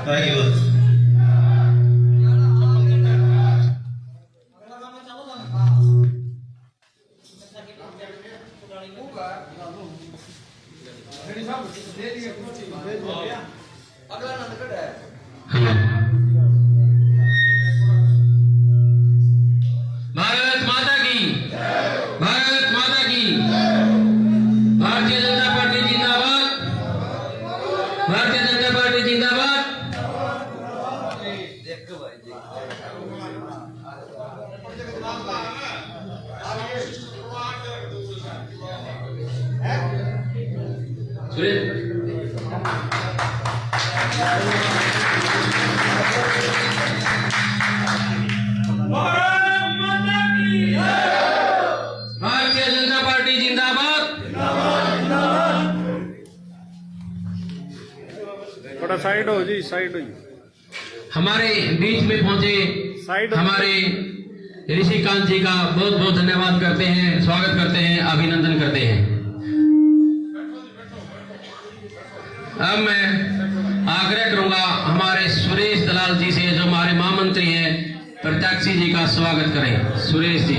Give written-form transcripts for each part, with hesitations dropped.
भारत माता की, भारत माता की, भारतीय जनता पार्टी जिंदाबाद, भारतीय जनता पार्टी जिंदाबाद। भारतीय जनता पार्टी जिंदाबाद। थोड़ा साइड हो जी, साइड हो जी। हमारे बीच में पहुंचे साइड हमारे ऋषिकांत जी का बहुत बहुत धन्यवाद करते हैं, स्वागत करते हैं, अभिनंदन करते हैं। अब मैं आग्रह करूंगा हमारे सुरेश दलाल जी से, जो हमारे महामंत्री हैं, प्रत्याशी जी का स्वागत करें। सुरेश जी।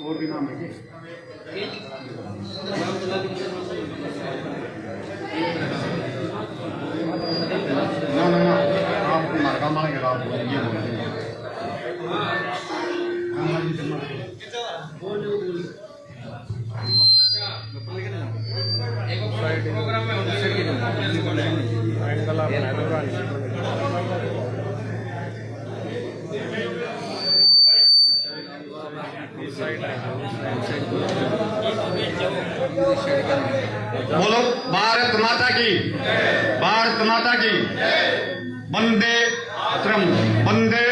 और भी नाम है ना ना ना, आप मार्का मारेंगे, आप ये प्रोग्राम में बोलो भारत माता की, भारत माता की, वंदे मातरम, वंदे।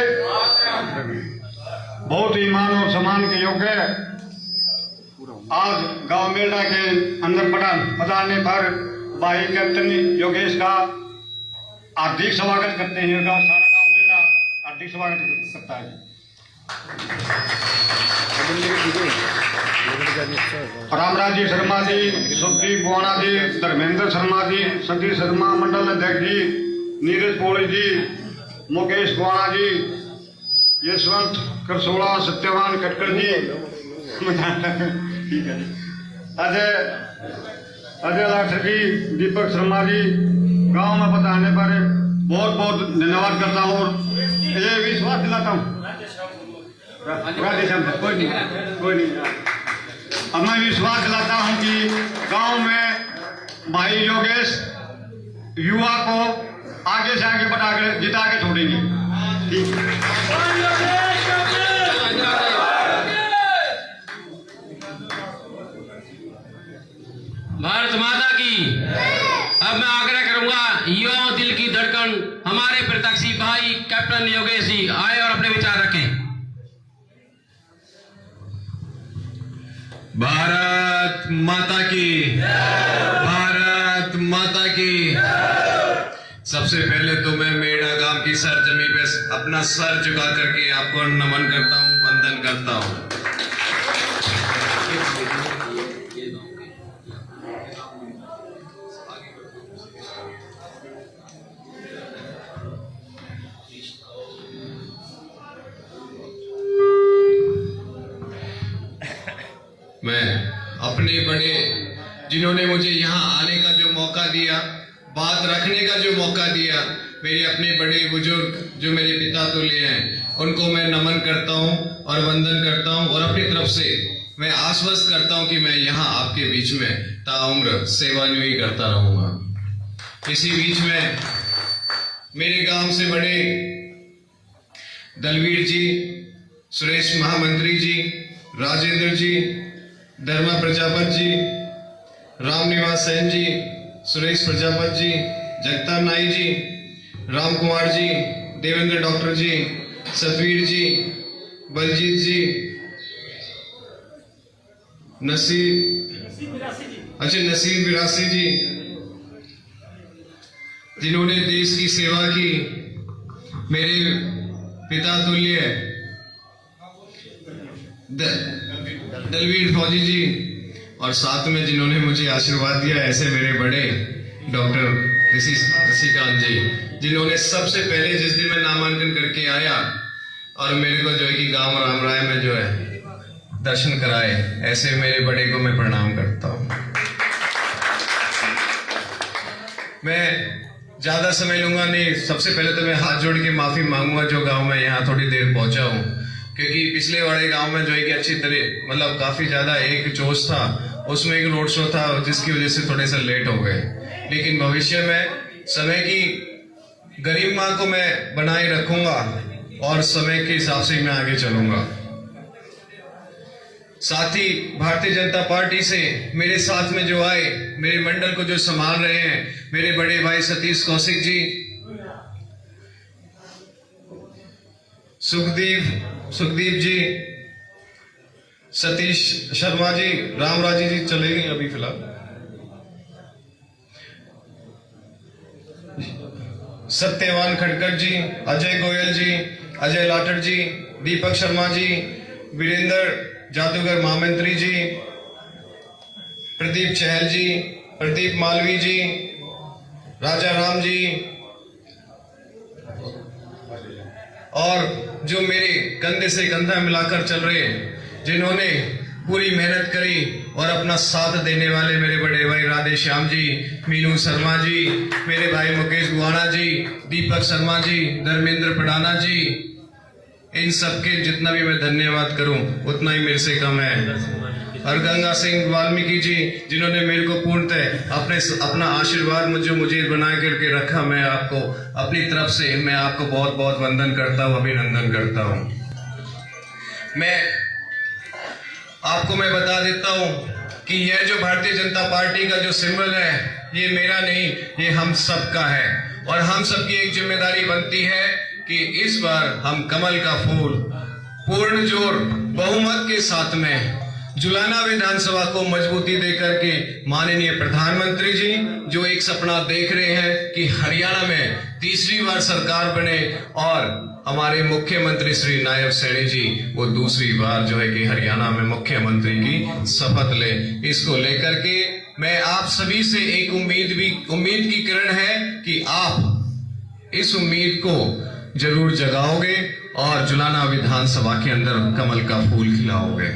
बहुत ही मान और सम्मान के योग्य है। आज गांव मेला के अंदर पधारने पर भाई कैप्टन योगेश का हार्दिक स्वागत करते हैं। सारा गांव मेला हार्दिक स्वागत करता है। रामराज जी शर्मा जी, सुखदीप बुआना जी, धर्मेंद्र शर्मा जी, सतीश शर्मा मंडल अध्यक्ष जी, नीरज पोड़ी जी, मुकेश बुआना जी, यशवंत करसोड़ा, सत्यवान कटकर जी, ठीक है जी, अजय लाठर जी, दीपक शर्मा जी, गांव में पधारने पर बहुत बहुत धन्यवाद करता हूँ और ये विश्वास दिलाता हूँ। कोई नहीं। अब मैं विश्वास दिलाता हूं कि गांव में भाई योगेश युवा को आगे से आगे बढ़ा कर जिता के छोड़ेंगे। ठीक है। भारत माता की। अब मैं आग्रह करूंगा युवाओं दिल की धड़कन हमारे प्रत्याशी भाई कैप्टन योगेश जी आए और अपने विचार रखें। भारत माता की, भारत माता की। सबसे पहले तो मैं मेड़ा गांव की सरजमी पे अपना सर झुका करके आपको नमन करता हूं, वंदन करता हूं। मैं अपने बड़े जिन्होंने मुझे यहाँ आने का जो मौका दिया, बात रखने का जो मौका दिया, मेरे अपने बड़े बुजुर्ग जो मेरे पिता तुल्य हैं, उनको मैं नमन करता हूँ और वंदन करता हूँ और अपनी तरफ से मैं आश्वस्त करता हूँ कि मैं यहाँ आपके बीच में ताउम्र सेवानिवृत्ति करता रहूंगा। इसी बीच में मेरे गांव से बड़े दलवीर जी, सुरेश महामंत्री जी, राजेंद्र जी, धर्मा प्रजापत जी, रामनिवास सेन जी, सुरेश प्रजापत जी, जगतार नाई जी, राम कुमार जी, देवेंद्र डॉक्टर जी, सतवीर जी, बलजीत जी, नसीर विरासी जी, जिन्होंने देश की सेवा की मेरे पिता तुल्य दलवीर फौजी जी, और साथ में जिन्होंने मुझे आशीर्वाद दिया ऐसे मेरे बड़े डॉक्टर ऋषिकांत जी, जिन्होंने सबसे पहले जिस दिन मैं नामांकन करके आया और मेरे को जो है कि गांव राम राय में जो है दर्शन कराए, ऐसे मेरे बड़े को मैं प्रणाम करता हूं। मैं ज्यादा समय लूंगा नहीं। सबसे पहले तो मैं हाथ जोड़ के माफी मांगूंगा जो गांव में यहाँ थोड़ी देर पहुंचा हूँ, क्योंकि पिछले वाले गांव में जो है कि अच्छी तरह मतलब काफी ज्यादा एक जोश था, उसमें एक रोड शो था जिसकी वजह से थोड़े से लेट हो गए। लेकिन भविष्य में समय की गरिमा को मैं बनाए रखूंगा और समय के हिसाब से मैं आगे चलूंगा। साथ ही भारतीय जनता पार्टी से मेरे साथ में जो आए, मेरे मंडल को जो संभाल रहे हैं, मेरे बड़े भाई सतीश कौशिक जी, सुखदीप जी, सतीश शर्मा जी, रामराजी जी चले गए अभी फिलहाल, सत्यवान खटकर जी, अजय गोयल जी, अजय लाठर जी, दीपक शर्मा जी, वीरेंद्र जादूगर महामंत्री जी, प्रदीप चहल जी, प्रदीप मालवी जी, राजा राम जी, और जो मेरे कंधे से कंधा मिलाकर चल रहे हैं, जिन्होंने पूरी मेहनत करी और अपना साथ देने वाले मेरे बड़े भाई राधे श्याम जी, मीनू शर्मा जी, मेरे भाई मुकेश गुआना जी, दीपक शर्मा जी, धर्मेंद्र पडाना जी, इन सबके जितना भी मैं धन्यवाद करूं उतना ही मेरे से कम है। और गंगा सिंह वाल्मीकि जी, जिन्होंने मेरे को पूर्णतः अपना आशीर्वाद मुझे बना करके रखा, मैं आपको अपनी तरफ से मैं आपको बहुत बहुत वंदन करता हूं, अभिनंदन करता हूं। मैं बता देता हूं कि यह जो भारतीय जनता पार्टी का जो सिंबल है, ये मेरा नहीं, ये हम सबका है। और हम सबकी एक जिम्मेदारी बनती है कि इस बार हम कमल का फूल पूर्ण जोर बहुमत के साथ में जुलाना विधानसभा को मजबूती देकर के माननीय प्रधानमंत्री जी जो एक सपना देख रहे हैं कि हरियाणा में तीसरी बार सरकार बने और हमारे मुख्यमंत्री श्री नायब सैनी जी वो दूसरी बार जो है कि हरियाणा में मुख्यमंत्री की शपथ ले, इसको लेकर के मैं आप सभी से एक उम्मीद की किरण है कि आप इस उम्मीद को जरूर जगाओगे और जुलाना विधानसभा के अंदर कमल का फूल खिलाओगे।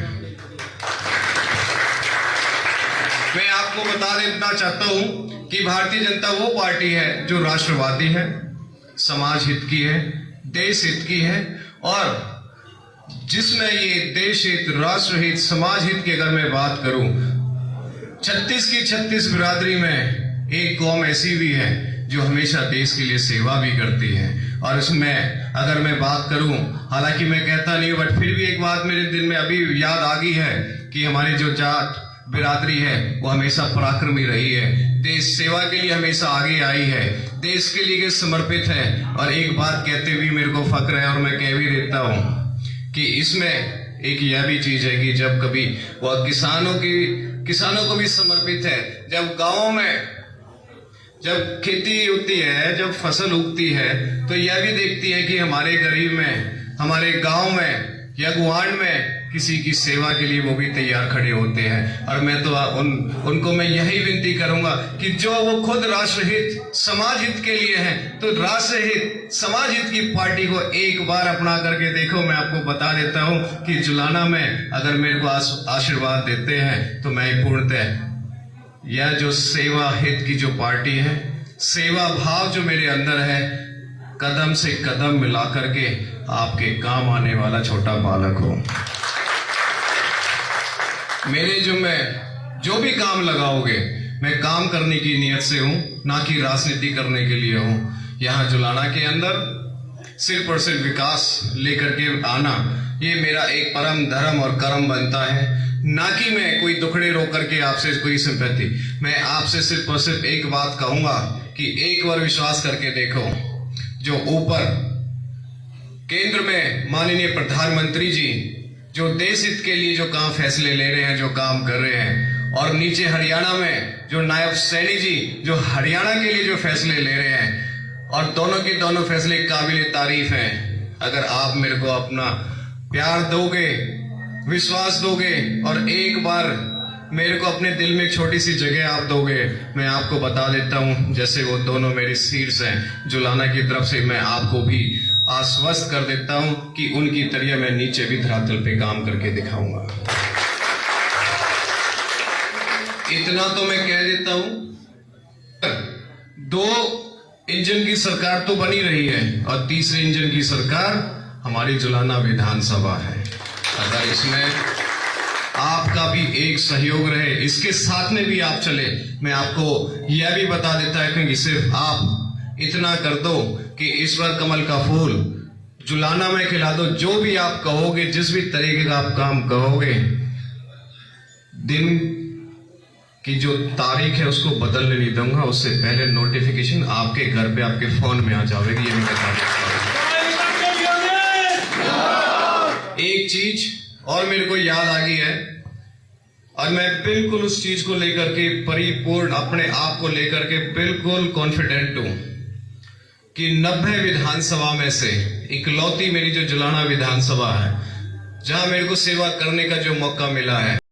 मैं आपको बता देना चाहता हूं कि भारतीय जनता वो पार्टी है जो राष्ट्रवादी है, समाज हित की है, देश हित की है, और जिसमें ये देश हित, राष्ट्र हित, समाज हित की अगर मैं बात करूं, 36 की 36 बिरादरी में एक कौम ऐसी भी है जो हमेशा देश के लिए सेवा भी करती है। और इसमें अगर मैं बात करूं, हालांकि मैं कहता नहीं हूं, बट फिर भी एक बात मेरे दिल में अभी याद आ गई है कि हमारी जो जाट बिरादरी है वो हमेशा पराक्रमी रही है, देश सेवा के लिए हमेशा आगे आई है, देश के लिए समर्पित है। और एक बात कहते हुए मेरे को फक्र है और मैं कह भी देता हूं कि इसमें एक यह भी चीज है कि जब कभी वह किसानों को भी समर्पित है। जब गाँव में जब खेती होती है, जब फसल उगती है, तो यह भी देखती है कि हमारे गरीब में, हमारे गांव में या गुआंढ में किसी की सेवा के लिए वो भी तैयार खड़े होते हैं। और मैं तो उनको मैं यही विनती करूंगा कि जो वो खुद राष्ट्रहित, समाज हित के लिए हैं, तो राष्ट्रहित, समाज हित की पार्टी को एक बार अपना करके देखो। मैं आपको बता देता हूं कि जुलाना में अगर मेरे को आशीर्वाद देते हैं तो मैं पूर्णतः यह जो सेवा हित की जो पार्टी है, सेवा भाव जो मेरे अंदर है, कदम से कदम मिला करके आपके काम आने वाला छोटा बालक हूं। मेरे जो भी काम लगाओगे, मैं काम करने की नियत से हूं, ना कि राजनीति करने के लिए हूं। यहां जुलाना के अंदर सिर्फ और सिर्फ विकास लेकर के आना, ये मेरा एक परम धर्म और कर्म बनता है, ना कि मैं कोई दुखड़े रो करके आपसे कोई सिंपैथी। मैं आपसे सिर्फ और सिर्फ एक बात कहूंगा कि एक बार विश्वास करके देखो, जो ऊपर केंद्र में माननीय प्रधानमंत्री जी जो देश हित के लिए जो काम फैसले ले रहे हैं, जो काम कर रहे हैं, और नीचे हरियाणा में जो नायब सैनी जी जो हरियाणा के लिए जो फैसले ले रहे हैं, और दोनों के दोनों फैसले काबिल तारीफ हैं। अगर आप मेरे को अपना प्यार दोगे, विश्वास दोगे और एक बार मेरे को अपने दिल में एक छोटी सी जगह आप दोगे, मैं आपको बता देता हूं, जैसे वो दोनों मेरी सीट्स हैं जुलाना की तरफ से, मैं आपको भी आश्वस्त कर देता हूं कि उनकी तरह मैं नीचे भी धरातल पे काम करके दिखाऊंगा। इतना तो मैं कह देता हूं, 2 इंजन की सरकार तो बनी रही है और तीसरे इंजन की सरकार हमारी जुलाना विधानसभा है। अगर इसमें आपका भी एक सहयोग रहे, इसके साथ में भी आप चले, मैं आपको यह भी बता देता है कि सिर्फ आप इतना कर दो कि ईश्वर कमल का फूल जुलाना में खिला दो। जो भी आप कहोगे, जिस भी तरीके का आप काम कहोगे, दिन की जो तारीख है उसको बदलने नहीं दूंगा, उससे पहले नोटिफिकेशन आपके घर पे, आपके फोन में आ जाएगी। ये मैं बता देता हूं। एक चीज और मेरे को याद आ गई है और मैं बिल्कुल उस चीज को लेकर के परिपूर्ण, अपने आप को लेकर के बिल्कुल कॉन्फिडेंट हूं कि 90 विधानसभा में से इकलौती मेरी जो जुलाना विधानसभा है, जहां मेरे को सेवा करने का जो मौका मिला है,